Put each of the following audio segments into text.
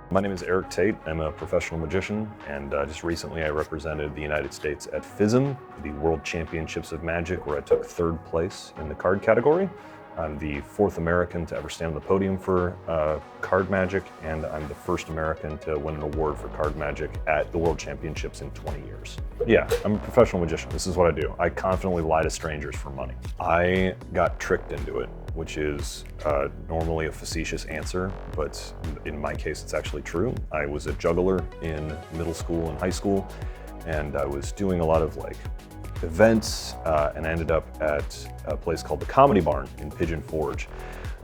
My name is Erik Tate. I'm a professional magician, and just recently I represented the United States at FISM, the World Championships of Magic, where I took third place in the card category. I'm the fourth American to ever stand on the podium for card magic, and I'm the first American to win an award for card magic at the World Championships in 20 years. Yeah, I'm a professional magician. This is what I do. I confidently lie to strangers for money. I got tricked into it, which is normally a facetious answer, but in my case, it's actually true. I was a juggler in middle school and high school, and I was doing a lot of events, and I ended up at a place called the Comedy Barn in Pigeon Forge.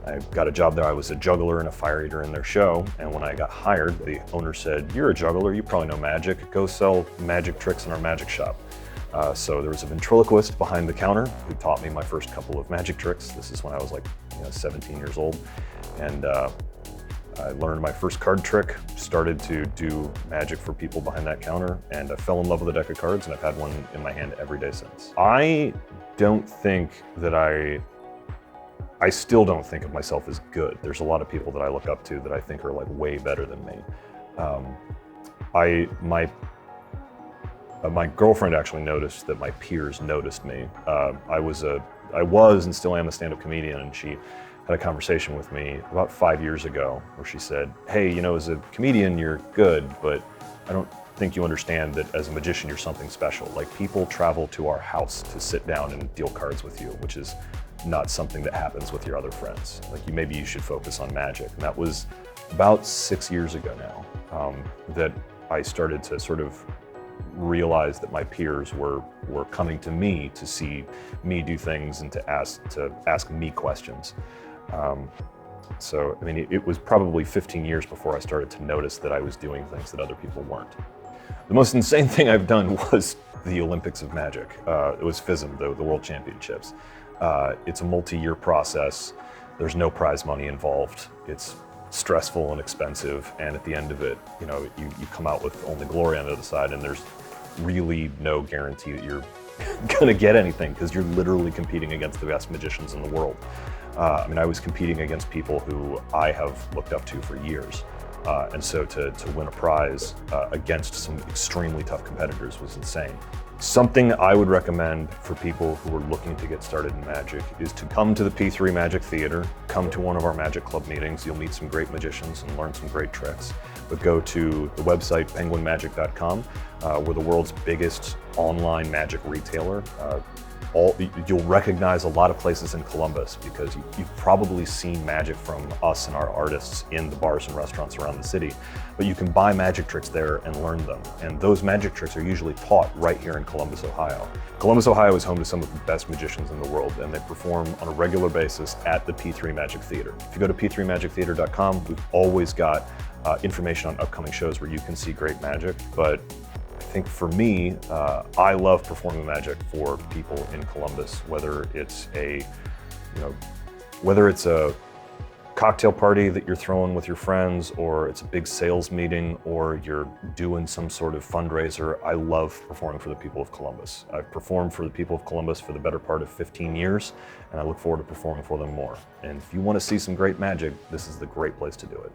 I got a job there. I was a juggler and a fire eater in their show, and when I got hired, the owner said, "You're a juggler, you probably know magic, go sell magic tricks in our magic shop." So there was a ventriloquist behind the counter who taught me my first couple of magic tricks. This is when I was 17 years old, and I learned my first card trick, started to do magic for people behind that counter, and I fell in love with a deck of cards, and I've had one in my hand every day since. I don't think that I still don't think of myself as good. There's a lot of people that I look up to that I think are way better than me. My girlfriend actually noticed that my peers noticed me. I was and still am a stand-up comedian, and she had a conversation with me about 5 years ago where she said, "Hey, as a comedian, you're good, but I don't think you understand that as a magician, you're something special. People travel to our house to sit down and deal cards with you, which is not something that happens with your other friends. Maybe you should focus on magic." And that was about 6 years ago now, that I started to sort of realize that my peers were coming to me to see me do things and to ask me questions. So it was probably 15 years before I started to notice that I was doing things that other people weren't. The most insane thing I've done was the Olympics of Magic. It was FISM, the World Championships. It's a multi-year process. There's no prize money involved. It's stressful and expensive, and at the end of it, you come out with only glory on the other side, and there's really no guarantee that you're gonna get anything, because you're literally competing against the best magicians in the world. I was competing against people who I have looked up to for years, and so to win a prize against some extremely tough competitors was insane. Something I would recommend for people who are looking to get started in magic is to come to the P3 Magic Theater, come to one of our Magic Club meetings. You'll meet some great magicians and learn some great tricks. But go to the website penguinmagic.com. We're the world's biggest online magic retailer. You'll recognize a lot of places in Columbus because you've probably seen magic from us and our artists in the bars and restaurants around the city, but you can buy magic tricks there and learn them. And those magic tricks are usually taught right here in Columbus, Ohio. Columbus, Ohio is home to some of the best magicians in the world, and they perform on a regular basis at the P3 Magic Theater. If you go to p3magictheater.com, we've always got information on upcoming shows where you can see great magic. But I think for me, I love performing magic for people in Columbus, whether it's a cocktail party that you're throwing with your friends, or it's a big sales meeting, or you're doing some sort of fundraiser. I love performing for the people of Columbus. I've performed for the people of Columbus for the better part of 15 years, and I look forward to performing for them more. And if you want to see some great magic, this is the great place to do it.